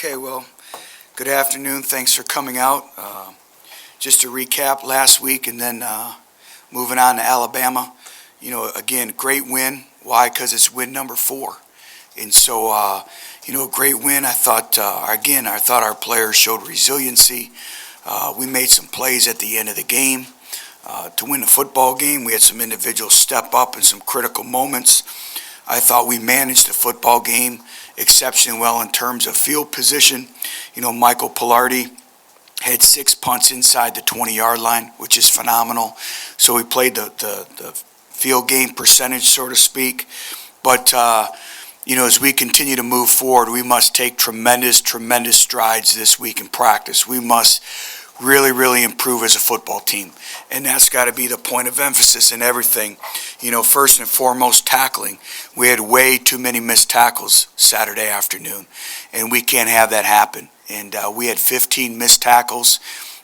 Okay, well, good afternoon. Thanks for coming out. Just to recap last week and then moving on to Alabama. Again, great win. Why? Because it's win number 4. And so, great win. I thought our players showed resiliency. We made some plays at the end of the game to win the football game. We had some individuals step up in some critical moments. I thought we managed the football game exceptionally well in terms of field position. Michael Pilardi had 6 punts inside the 20-yard line, which is phenomenal. So we played the field game percentage, so to speak. But, as we continue to move forward, we must take tremendous strides this week in practice. We must really improve as a football team. And that's got to be the point of emphasis in everything. First and foremost, tackling. We had way too many missed tackles Saturday afternoon, and we can't have that happen. And we had 15 missed tackles.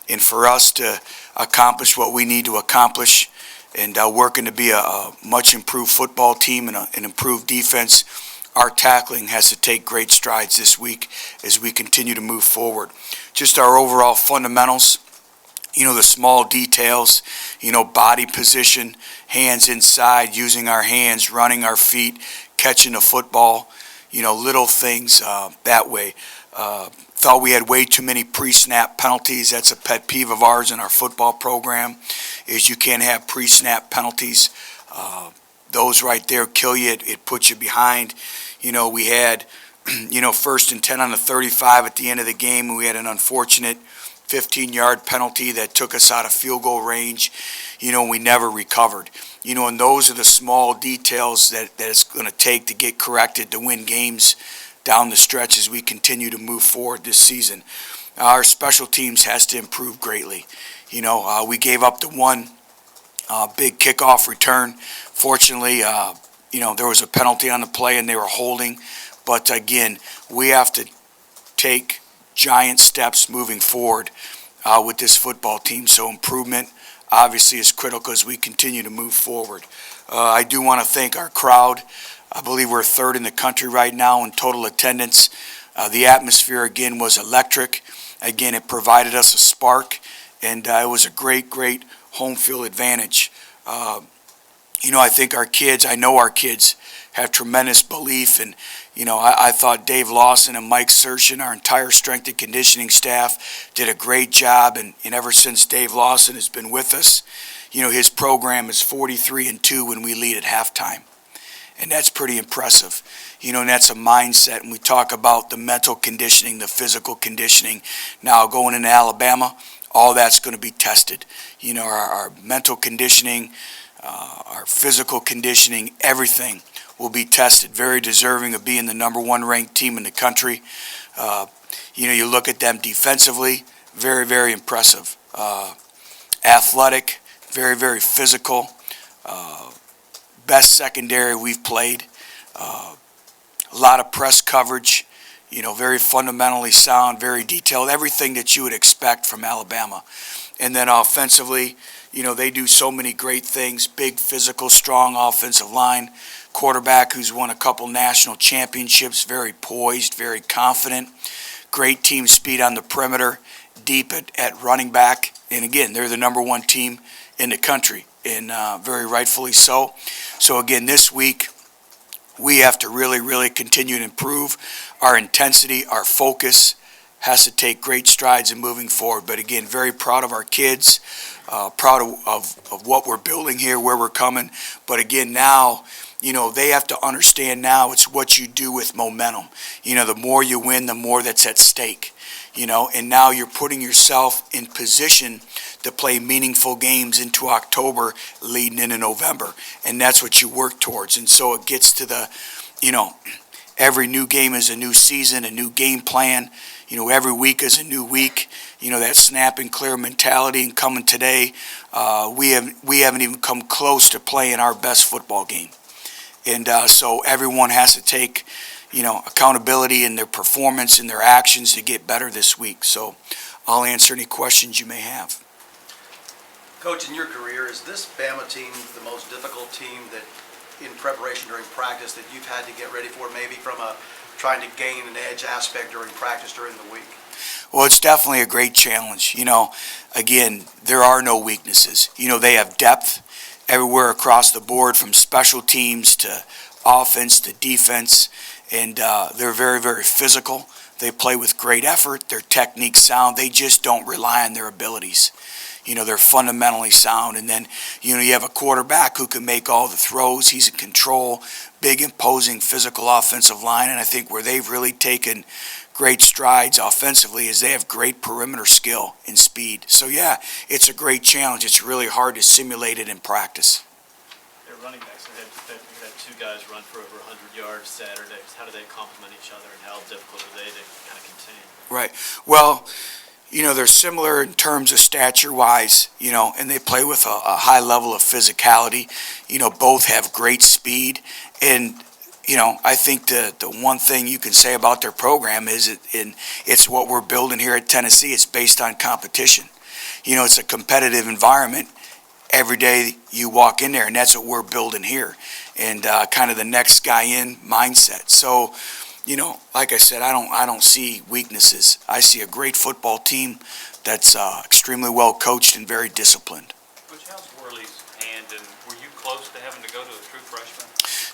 And for us to accomplish what we need to accomplish and working to be a much improved football team and an improved defense, our tackling has to take great strides this week as we continue to move forward. Just our overall fundamentals, the small details, body position, hands inside, using our hands, running our feet, catching the football, little things that way. Thought we had way too many pre-snap penalties. That's a pet peeve of ours in our football program, is you can't have pre-snap penalties. Those right there kill you. It puts you behind. We had, 1st and 10 on the 35 at the end of the game, and we had an unfortunate 15-yard penalty that took us out of field goal range. We never recovered. And those are the small details that it's going to take to get corrected to win games down the stretch as we continue to move forward this season. Our special teams has to improve greatly. We gave up the one big kickoff return. Fortunately, there was a penalty on the play and they were holding. But again, we have to take giant steps moving forward with this football team. So improvement obviously is critical as we continue to move forward. I do want to thank our crowd. I believe we're 3rd in the country right now in total attendance. The atmosphere, again, was electric. Again, it provided us a spark, and it was a great home field advantage. I think I know our kids have tremendous belief, and I thought Dave Lawson and Mike Sershin, our entire strength and conditioning staff, did a great job, and ever since Dave Lawson has been with us, his program is 43-2 when we lead at halftime. And that's pretty impressive. And that's a mindset. And we talk about the mental conditioning, the physical conditioning. Now going into Alabama, all that's going to be tested. Our mental conditioning, our physical conditioning, everything will be tested. Very deserving of being the number 1 ranked team in the country. You look at them defensively, very impressive. Athletic, very physical. Best secondary we've played. A lot of press coverage. Very fundamentally sound, very detailed. Everything that you would expect from Alabama. And then offensively, they do so many great things. Big, physical, strong offensive line. Quarterback who's won a couple national championships. Very poised, very confident. Great team speed on the perimeter. Deep at running back. And again, they're the number 1 team in the country. And very rightfully so. So again, this week, we have to really continue to improve. Our intensity, our focus has to take great strides in moving forward. But again, very proud of our kids, proud of what we're building here, where we're coming. But again, now, they have to understand now it's what you do with momentum. The more you win, the more that's at stake. And now you're putting yourself in position to play meaningful games into October leading into November. And that's what you work towards. And so it gets to the, every new game is a new season, a new game plan. Every week is a new week. That snap and clear mentality. And coming today, we haven't even come close to playing our best football game. And so everyone has to take accountability in their performance and their actions to get better this week. So I'll answer any questions you may have. Coach, in your career, is this Bama team the most difficult team that in preparation during practice that you've had to get ready for, maybe from a trying to gain an edge aspect during practice during the week? Well, it's definitely a great challenge. Again, there are no weaknesses. They have depth everywhere across the board, from special teams to offense to defense, and they're very, very physical. They play with great effort. Their technique's sound. They just don't rely on their abilities. They're fundamentally sound. And then, you have a quarterback who can make all the throws. He's in control, big, imposing, physical offensive line. And I think where they've really taken great strides offensively is they have great perimeter skill and speed. So, yeah, it's a great challenge. It's really hard to simulate it in practice. Their running backs, we had two guys run for over 100 yards Saturday. How do they complement each other, and how difficult are they to kind of contain? Right. Well, they're similar in terms of stature-wise, and they play with a high level of physicality. Both have great speed. And, I think the one thing you can say about their program is it's what we're building here at Tennessee. It's based on competition. It's a competitive environment. Every day you walk in there, and that's what we're building here. And kind of the next guy in mindset. So, like I said, I don't see weaknesses. I see a great football team that's extremely well coached and very disciplined. Coach, how's Worley's hand, and were you close to having to go to a true freshman?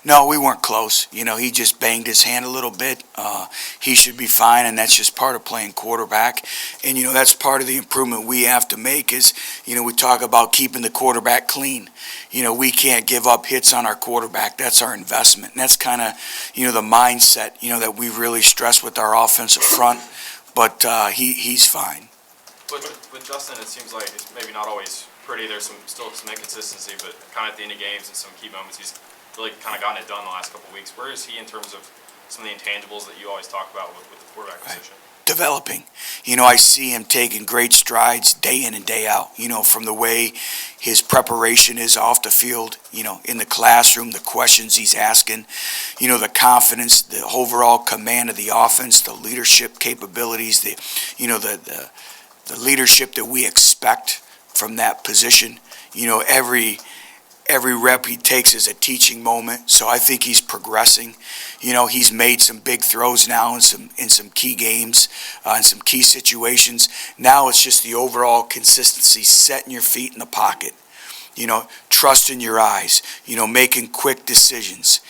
No, we weren't close. He just banged his hand a little bit. He should be fine, and that's just part of playing quarterback. And, that's part of the improvement we have to make is, we talk about keeping the quarterback clean. We can't give up hits on our quarterback. That's our investment. And that's kind of, the mindset, that we really stress with our offensive front. But he's fine. But with Justin, it seems like it's maybe not always pretty. There's still some inconsistency, but kind of at the end of games and some key moments, he's really kind of gotten it done the last couple of weeks. Where is he in terms of some of the intangibles that you always talk about with the quarterback position? Developing. I see him taking great strides day in and day out, from the way his preparation is off the field, in the classroom, the questions he's asking, the confidence, the overall command of the offense, the leadership capabilities, the leadership that we expect from that position. Every rep he takes is a teaching moment, so I think he's progressing. He's made some big throws now in some key games, in some key situations. Now it's just the overall consistency, setting your feet in the pocket, trusting your eyes, making quick decisions,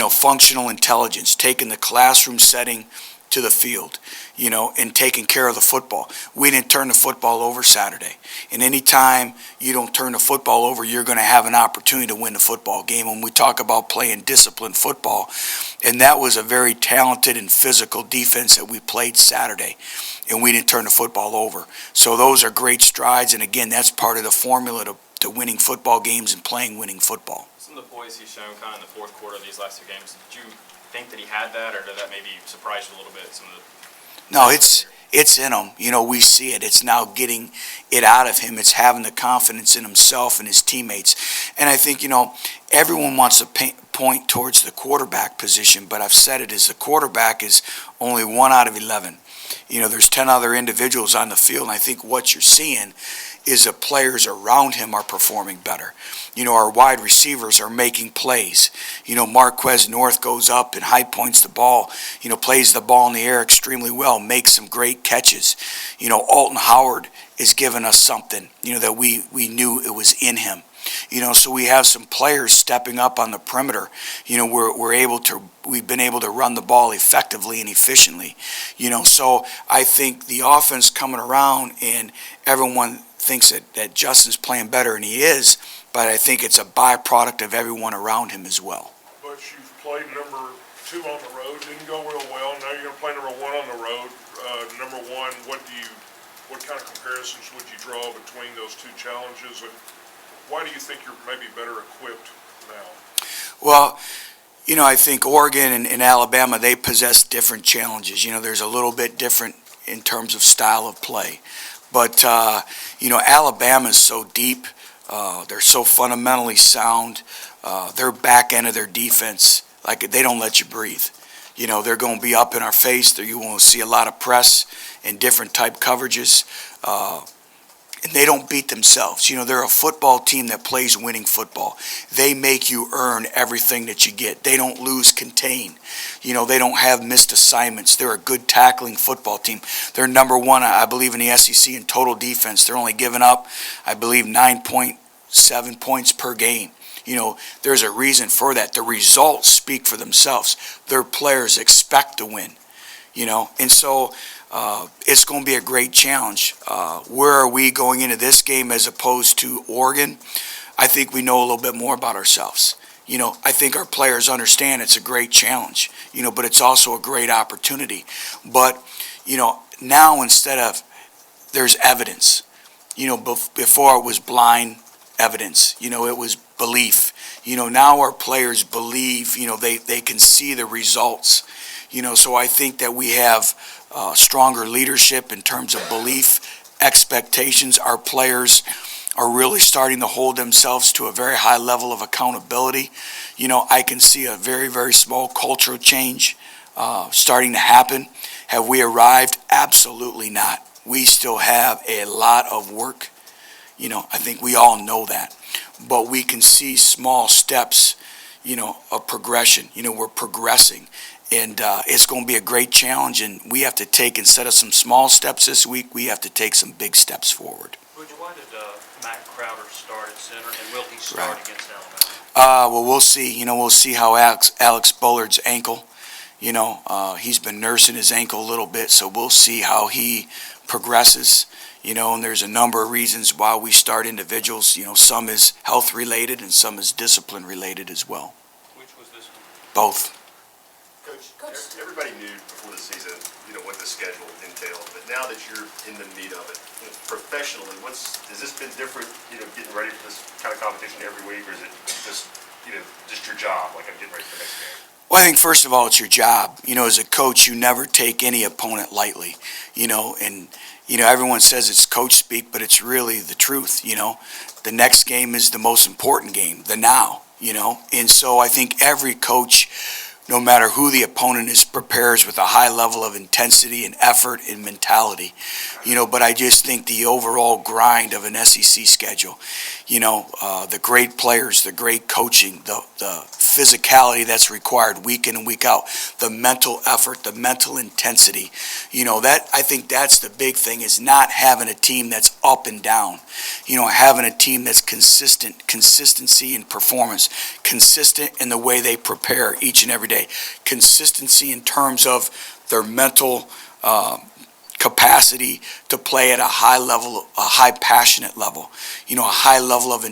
functional intelligence, taking the classroom setting to the field, and taking care of the football. We didn't turn the football over Saturday. And any time you don't turn the football over, you're going to have an opportunity to win the football game. When we talk about playing disciplined football, and that was a very talented and physical defense that we played Saturday, and we didn't turn the football over. So those are great strides, and again, that's part of the formula to winning football games and playing winning football. Some of the poise he's shown kind of in the fourth quarter of these last two games, did you think that he had that, or did that maybe surprise you a little bit? No, it's in him. We see it. It's now getting it out of him. It's having the confidence in himself and his teammates. And I think, everyone wants to point towards the quarterback position, but I've said it, is the quarterback is only 1 out of 11. There's 10 other individuals on the field, and I think what you're seeing is the players around him are performing better. Our wide receivers are making plays. Marquez North goes up and high points the ball, plays the ball in the air extremely well, makes some great catches. Alton Howard is giving us something, that we knew it was in him. So we have some players stepping up on the perimeter. We've been able to run the ball effectively and efficiently. So I think the offense coming around, and everyone thinks that Justin's playing better, and he is, but I think it's a byproduct of everyone around him as well. But you've played number 2 on the road, didn't go real well. Now you're going to play number 1 on the road. Number 1, what kind of comparisons would you draw between those 2 challenges, and why do you think you're maybe better equipped now? Well, I think Oregon and Alabama, they possess different challenges. There's a little bit different in terms of style of play. But, Alabama's so deep. They're so fundamentally sound. Their back end of their defense, they don't let you breathe. They're going to be up in our face. You will see a lot of press and different type coverages. and they don't beat themselves. They're a football team that plays winning football. They make you earn everything that you get. They don't lose contain. They don't have missed assignments. They're a good tackling football team. They're number one, I believe, in the SEC in total defense. They're only giving up, I believe, 9.7 points per game. There's a reason for that. The results speak for themselves. Their players expect to win, and so it's going to be a great challenge. Where are we going into this game as opposed to Oregon? I think we know a little bit more about ourselves. I think our players understand it's a great challenge, but it's also a great opportunity. But, now instead of, there's evidence. Before it was blind evidence, it was belief. Now our players believe, they can see the results. So I think that we have stronger leadership in terms of belief, expectations. Our players are really starting to hold themselves to a very high level of accountability. I can see a very, very small cultural change starting to happen. Have we arrived? Absolutely not. We still have a lot of work. I think we all know that. But we can see small steps, of progression. We're progressing. And it's going to be a great challenge, and we have to take, instead of some small steps this week, we have to take some big steps forward. Butch, why did Matt Crowder start at center, and will he start against Alabama? Well, we'll see. We'll see how Alex Bullard's ankle, he's been nursing his ankle a little bit, so we'll see how he progresses. And there's a number of reasons why we start individuals. Some is health related and some is discipline related as well. Which was this one? Both. Coach, everybody knew before the season, what the schedule entailed, but now that you're in the meat of it, professionally, has this been different, getting ready for this kind of competition every week, or is it just your job, like I'm getting ready for the next game? Well, I think first of all, it's your job. As a coach, you never take any opponent lightly, and everyone says it's coach speak, but it's really the truth. The next game is the most important game, the now, and so I think every coach, no matter who the opponent is, prepares with a high level of intensity and effort and mentality. But I just think the overall grind of an SEC schedule, the great players, the great coaching, the physicality that's required week in and week out, the mental effort, the mental intensity, that I think that's the big thing, is not having a team that's up and down, having a team that's consistency in performance, consistent in the way they prepare each and every day, consistency in terms of their mental capacity to play at a high level, a high passionate level, a high level of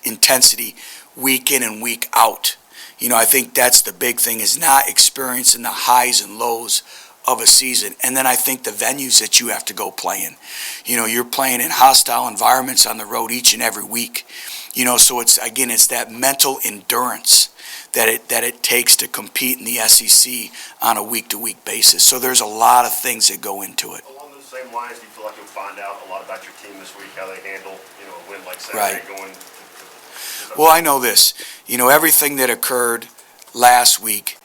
intensity week in and week out. I think that's the big thing, is not experiencing the highs and lows of a season. And then I think the venues that you have to go play in. You're playing in hostile environments on the road each and every week. So it's that mental endurance that it takes to compete in the SEC on a week-to-week basis. So there's a lot of things that go into it. Along those same lines, do you feel like you'll find out a lot about your team this week, how they handle, a win like Saturday going? Well, I know this. Everything that occurred last week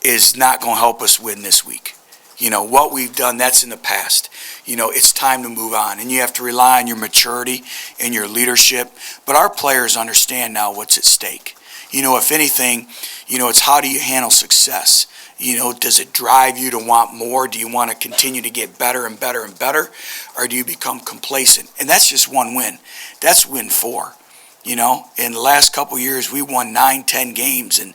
is not going to help us win this week. What we've done, that's in the past. It's time to move on, and you have to rely on your maturity and your leadership. But our players understand now what's at stake. If anything, it's how do you handle success? Does it drive you to want more? Do you want to continue to get better and better and better? Or do you become complacent? And that's just one win. That's win 4. In the last couple of years, we won 9-10 games, and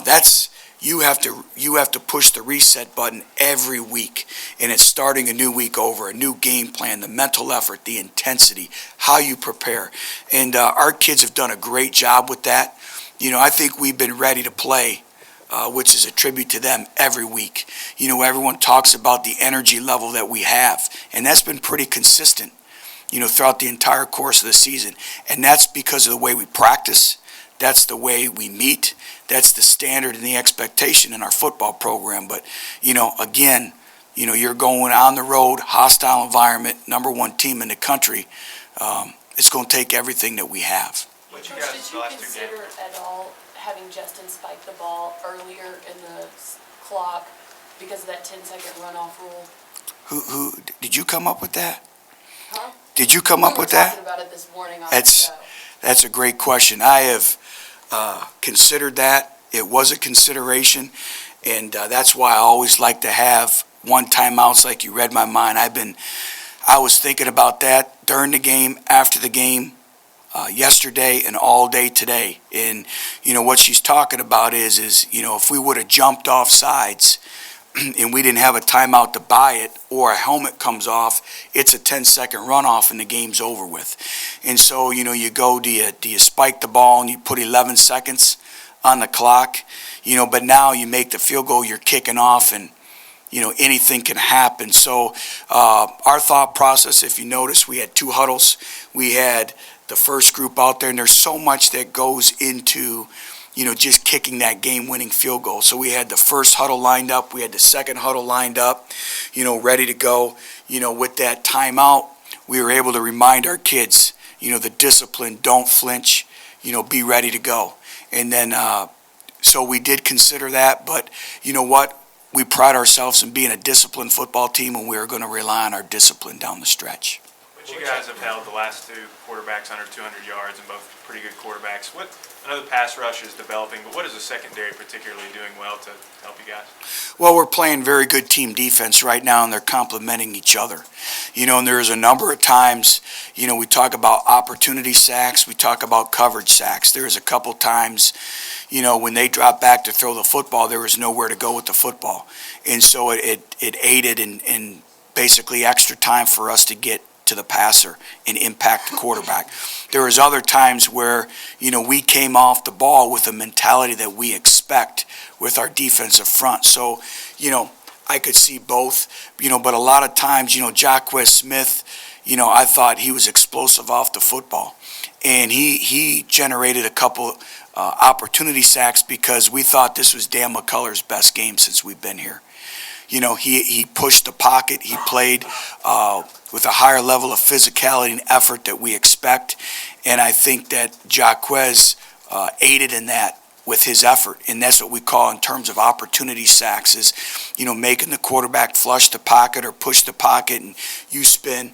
that's, you have to push the reset button every week, and it's starting a new week over, a new game plan, the mental effort, the intensity, how you prepare, and our kids have done a great job with that. I think we've been ready to play, which is a tribute to them every week. Everyone talks about the energy level that we have, and that's been pretty consistent, throughout the entire course of the season. And that's because of the way we practice. That's the way we meet. That's the standard and the expectation in our football program. But, again, you're going on the road, hostile environment, number 1 team in the country. It's going to take everything that we have. What you Coach, guys did you last 2 consider games? at all having Justin spike the ball earlier in the clock because of that 10-second runoff rule? Who did you come up with that? Huh? Did you come up with We were that? talking about it this morning on the That's- show. That's a great question. I have considered that. It was a consideration, and that's why I always like to have one timeouts, like you read my mind. I was thinking about that during the game, after the game, yesterday, and all day today. And, what she's talking about is, if we would have jumped off sides and we didn't have a timeout to buy it, or a helmet comes off, it's a 10-second runoff and the game's over with. And so, you go, do you spike the ball and you put 11 seconds on the clock? But now you make the field goal, you're kicking off, and, anything can happen. So our thought process, if you notice, we had 2 huddles. We had the first group out there, and there's so much that goes into just kicking that game-winning field goal. So we had the first huddle lined up, we had the second huddle lined up, ready to go. With that timeout, we were able to remind our kids, the discipline, don't flinch, be ready to go. And then, so we did consider that, but you know what? We pride ourselves in being a disciplined football team, and we are going to rely on our discipline down the stretch. But you guys have held the last 2 quarterbacks under 200 yards, and both pretty good quarterbacks. I know the pass rush is developing, but what is the secondary particularly doing well to help you guys? Well, we're playing very good team defense right now, and they're complementing each other. And there's a number of times, we talk about opportunity sacks, we talk about coverage sacks. There's a couple times, when they dropped back to throw the football, there was nowhere to go with the football. And so it aided in basically extra time for us to get to the passer and impact the quarterback. There was other times where, we came off the ball with a mentality that we expect with our defensive front. So, I could see both, but a lot of times, Jacquez Smith, I thought he was explosive off the football. And he generated a couple opportunity sacks because we thought this was Dan McCullers' best game since we've been here. He pushed the pocket. He played with a higher level of physicality and effort that we expect. And I think that Jacquez aided in that with his effort. And that's what we call in terms of opportunity sacks is, making the quarterback flush the pocket or push the pocket and you spin,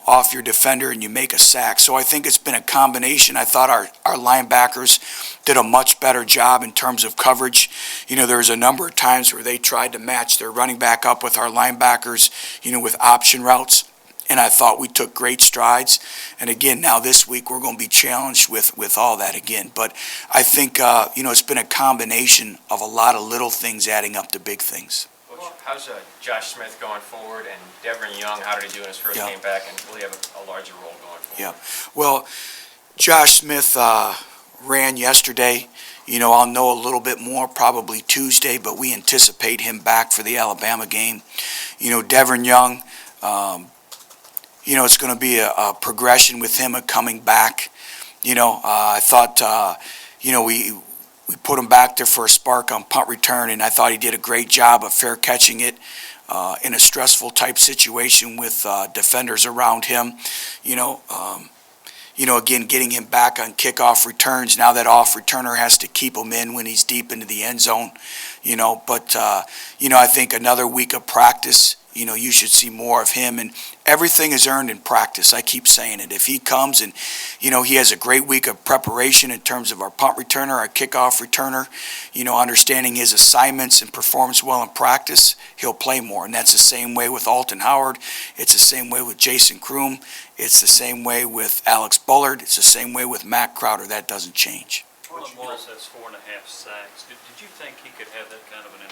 off your defender and you make a sack. So I think it's been a combination. I thought our linebackers did a much better job in terms of coverage. There was a number of times where they tried to match their running back up with our linebackers, with option routes. And I thought we took great strides. And again, now this week we're going to be challenged with all that again. But I think, it's been a combination of a lot of little things adding up to big things. How's Josh Smith going forward, and Devin Young, how did he do in his first game back, and will he have a larger role going forward? Yeah. Well, Josh Smith ran yesterday. I'll know a little bit more probably Tuesday, but we anticipate him back for the Alabama game. Devin Young, it's going to be a progression with him coming back. I thought, we put him back there for a spark on punt return, and I thought he did a great job of fair catching it in a stressful type situation with defenders around him. Again, getting him back on kickoff returns. Now that off returner has to keep him in when he's deep into the end zone. But I think another week of practice, you should see more of him. And everything is earned in practice. I keep saying it. If he comes and, he has a great week of preparation in terms of our punt returner, our kickoff returner, understanding his assignments and performs well in practice, he'll play more. And that's the same way with Alton Howard. It's the same way with Jason Kroom. It's the same way with Alex Bullard. It's the same way with Matt Crowder. That doesn't change. Colin Wallace has 4.5 sacks. Did you think he could have that kind of an impact?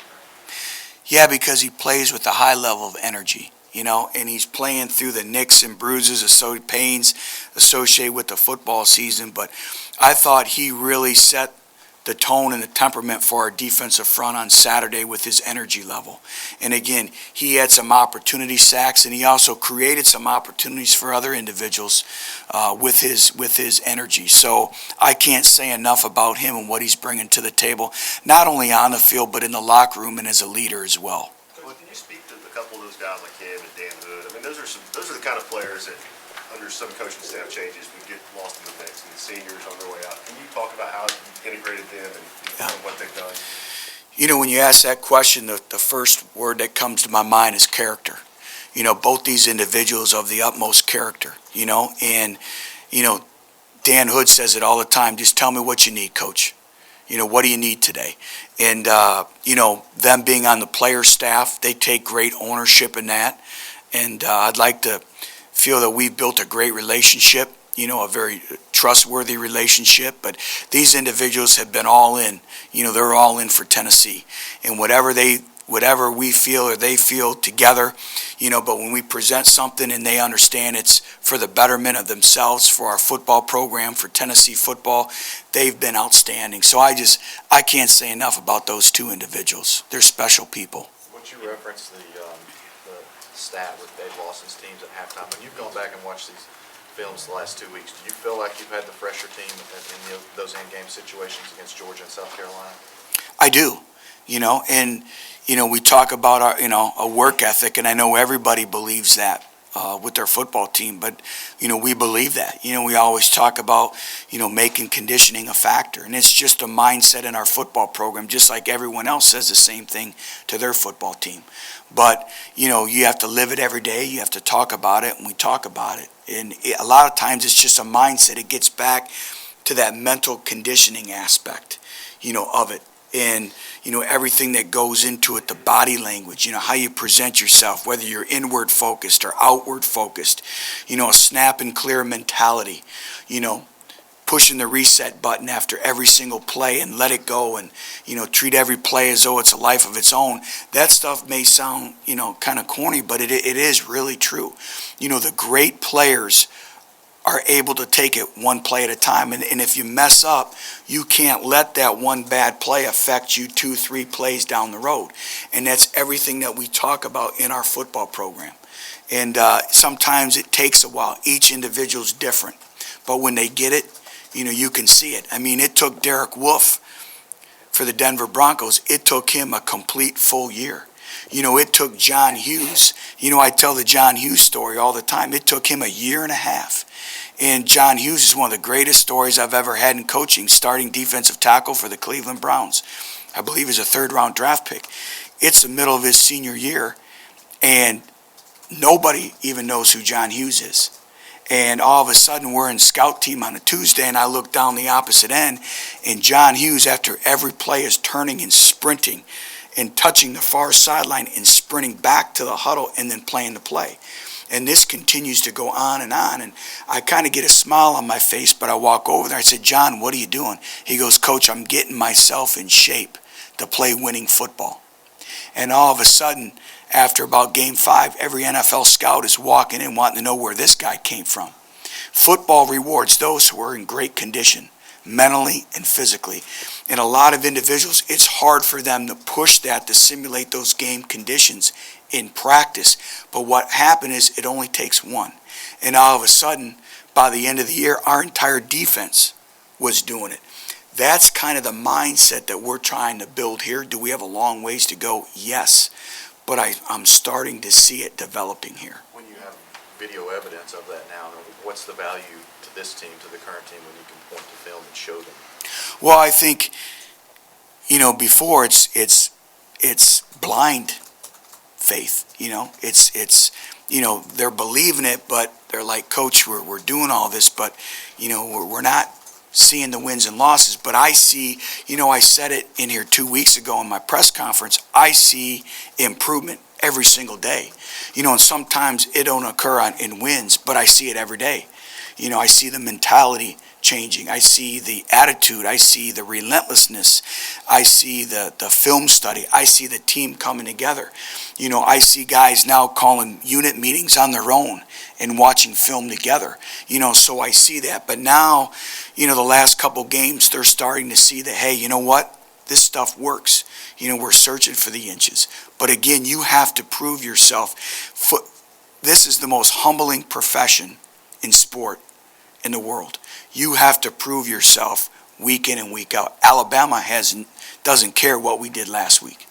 Yeah, because he plays with a high level of energy, and he's playing through the nicks and bruises, pains associated with the football season. But I thought he really set the tone and the temperament for our defensive front on Saturday with his energy level. And again, he had some opportunity sacks, and he also created some opportunities for other individuals with his energy. So I can't say enough about him and what he's bringing to the table, not only on the field, but in the locker room and as a leader as well. Well, can you speak to a couple of those guys like him and Dan Hood? I mean, those are the kind of players that, under some coaching staff changes, would get lost in the mix, and the seniors on their way out. Can you talk about how you integrated them and what they've done? When you ask that question, the first word that comes to my mind is character. both these individuals of the utmost character, and, Dan Hood says it all the time, just tell me what you need, coach. What do you need today? And, them being on the player staff, they take great ownership in that. And I'd like to feel that we've built a great relationship, a very trustworthy relationship. But these individuals have been all in. They're all in for Tennessee. And whatever we feel or they feel together, but when we present something and they understand it's for the betterment of themselves, for our football program, for Tennessee football, they've been outstanding. So I can't say enough about those two individuals. They're special people. Would you reference the stat with Dave Lawson's teams at halftime? When you've gone back and watched these films the last 2 weeks, do you feel like you've had the fresher team in those end-game situations against Georgia and South Carolina? I do, and we talk about our, a work ethic, and I know everybody believes that with their football team, but, we believe that. We always talk about, making conditioning a factor, and it's just a mindset in our football program, just like everyone else says the same thing to their football team. But, you have to live it every day. You have to talk about it, and we talk about it. And a lot of times it's just a mindset. It gets back to that mental conditioning aspect, of it. And, everything that goes into it, the body language, how you present yourself, whether you're inward focused or outward focused, a snap and clear mentality, pushing the reset button after every single play and let it go and, treat every play as though it's a life of its own. That stuff may sound, kind of corny, but it is really true. The great players are able to take it one play at a time. And if you mess up, you can't let that one bad play affect you 2-3 plays down the road. And that's everything that we talk about in our football program. And sometimes it takes a while. Each individual's different. But when they get it, you can see it. I mean, it took Derek Wolfe for the Denver Broncos. It took him a complete full year. It took John Hughes. I tell the John Hughes story all the time. It took him a year and a half. And John Hughes is one of the greatest stories I've ever had in coaching, starting defensive tackle for the Cleveland Browns. I believe he's a third-round draft pick. It's the middle of his senior year, and nobody even knows who John Hughes is. And all of a sudden, we're in scout team on a Tuesday, and I look down the opposite end, and John Hughes, after every play, is turning and sprinting and touching the far sideline and sprinting back to the huddle and then playing the play. And this continues to go on, and I kind of get a smile on my face, but I walk over there. I said, John, what are you doing? He goes, Coach, I'm getting myself in shape to play winning football. And all of a sudden, after about game 5, every NFL scout is walking in wanting to know where this guy came from. Football rewards those who are in great condition, mentally and physically. And a lot of individuals, it's hard for them to push that, to simulate those game conditions in practice. But what happened is it only takes one. And all of a sudden, by the end of the year, our entire defense was doing it. That's kind of the mindset that we're trying to build here. Do we have a long ways to go? Yes. But I'm starting to see it developing here. When you have video evidence of that now, what's the value to this team, to the current team, when you can point to film and show them? Well, I think, before it's blind faith. It's they're believing it, but they're like, Coach, we're doing all this, but we're not seeing the wins and losses. But I see, I said it in here 2 weeks ago in my press conference, I see improvement every single day. And sometimes it don't occur in wins, but I see it every day. I see the mentality changing. I see the attitude. I see the relentlessness. I see the film study. I see the team coming together. I see guys now calling unit meetings on their own and watching film together. So I see that. But now, the last couple games, they're starting to see that, hey, you know what? This stuff works. We're searching for the inches. But again, you have to prove yourself. This is the most humbling profession in sport in the world. You have to prove yourself week in and week out. Alabama doesn't care what we did last week,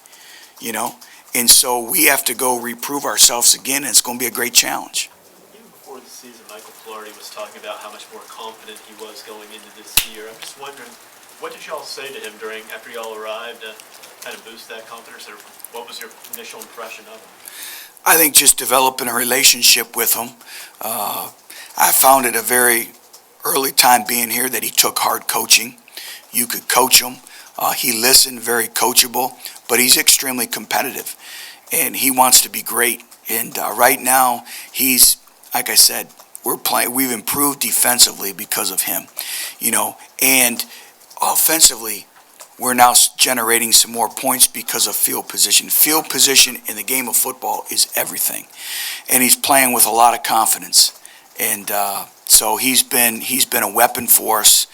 and so we have to go reprove ourselves again, and it's going to be a great challenge. Even before the season, Michael Flaherty was talking about how much more confident he was going into this year. I'm just wondering, what did y'all say to him after y'all arrived to kind of boost that confidence, or what was your initial impression of him? I think just developing a relationship with him. I found it a very early time being here that he took hard coaching. You could coach him. He listened, very coachable, but he's extremely competitive, and he wants to be great. And right now, he's, like I said, we've improved defensively because of him, and offensively, we're now generating some more points because of field position. Field position in the game of football is everything, and he's playing with a lot of confidence. And so he's been a weapon for us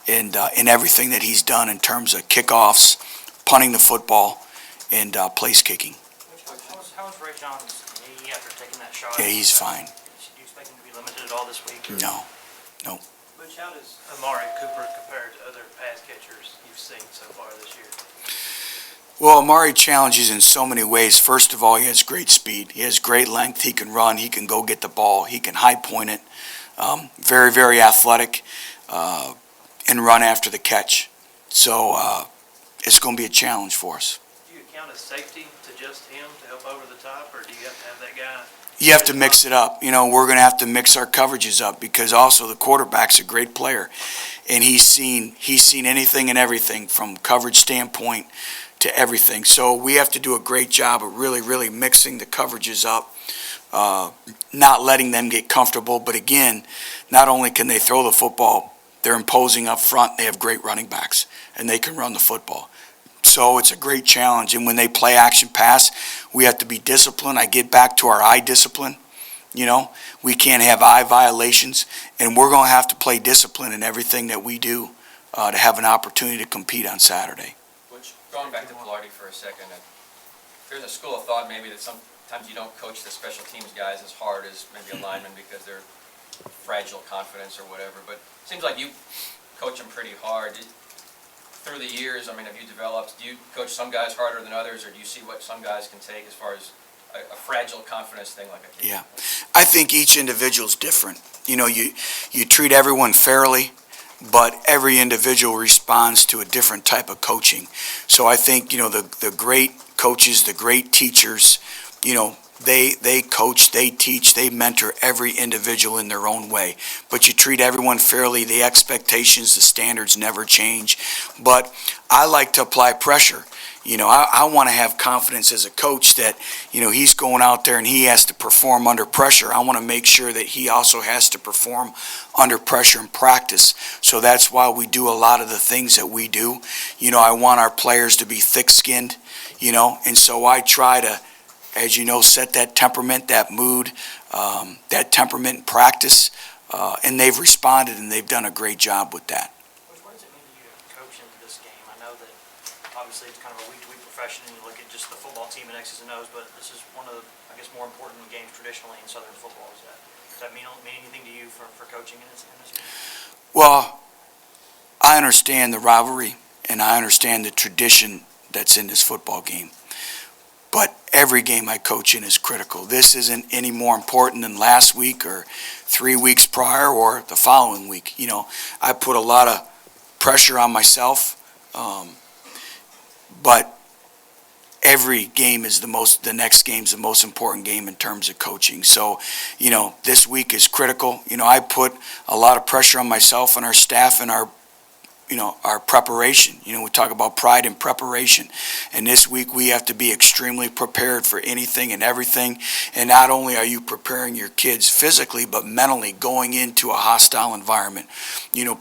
in everything that he's done in terms of kickoffs, punting the football, and place kicking. How's Ray John's knee after taking that shot? Yeah, he's fine. Do you expect him to be limited at all this week? No. Butch, how does Amari Cooper compare to other pass catchers you've seen so far this year? Well, Amari challenges in so many ways. First of all, he has great speed. He has great length. He can run. He can go get the ball. He can high point it. Very, very athletic, and run after the catch. So it's going to be a challenge for us. Do you count as safety to just him to help over the top, or do you have to have that guy? You have to mix it up. We're going to have to mix our coverages up because also the quarterback's a great player, and he's seen anything and everything from coverage standpoint to everything. So we have to do a great job of really, really mixing the coverages up, not letting them get comfortable. But again, not only can they throw the football, they're imposing up front. They have great running backs, and they can run the football. So it's a great challenge. And when they play action pass, we have to be disciplined. I get back to our eye discipline. We can't have eye violations, and we're going to have to play discipline in everything that we do to have an opportunity to compete on Saturday. Which, going back to Pilardi for a second, there's a school of thought maybe that sometimes you don't coach the special teams guys as hard as maybe a lineman because they're fragile confidence or whatever, but it seems like you coach them pretty hard. Through the years, have you developed, do you coach some guys harder than others, or do you see what some guys can take as far as a fragile confidence thing like a kid? Yeah, I think each individual is different. You treat everyone fairly, but every individual responds to a different type of coaching. So I think, the great coaches, the great teachers, they coach, they teach, they mentor every individual in their own way. But you treat everyone fairly. The expectations, the standards never change. But I like to apply pressure. I want to have confidence as a coach that, he's going out there and he has to perform under pressure. I want to make sure that he also has to perform under pressure in practice. So that's why we do a lot of the things that we do. I want our players to be thick-skinned, and so I try to, as you know, set that temperament, that mood, that temperament in practice, and they've responded and they've done a great job with that. What does it mean to you to coach into this game? I know that obviously it's kind of a week-to-week profession and you look at just the football team and X's and O's, but this is one of the, more important games traditionally in Southern football. Does that mean anything to you for coaching in this game? Well, I understand the rivalry and I understand the tradition that's in this football game. But every game I coach in is critical. This isn't any more important than last week or 3 weeks prior or the following week. I put a lot of pressure on myself, but every game is the next game's the most important game in terms of coaching. So, this week is critical. I put a lot of pressure on myself and our staff and our preparation. We talk about pride in preparation. And this week we have to be extremely prepared for anything and everything. And not only are you preparing your kids physically, but mentally going into a hostile environment,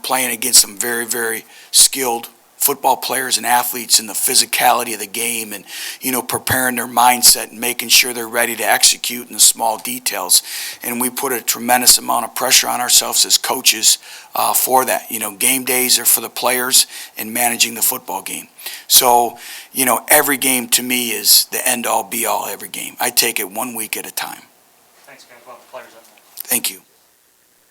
playing against some very, very skilled football players and athletes and the physicality of the game and, preparing their mindset and making sure they're ready to execute in the small details. And we put a tremendous amount of pressure on ourselves as coaches for that. Game days are for the players and managing the football game. So, every game to me is the end-all, be-all every game. I take it 1 week at a time. Thanks, guys. Well, the players up there. Thank you.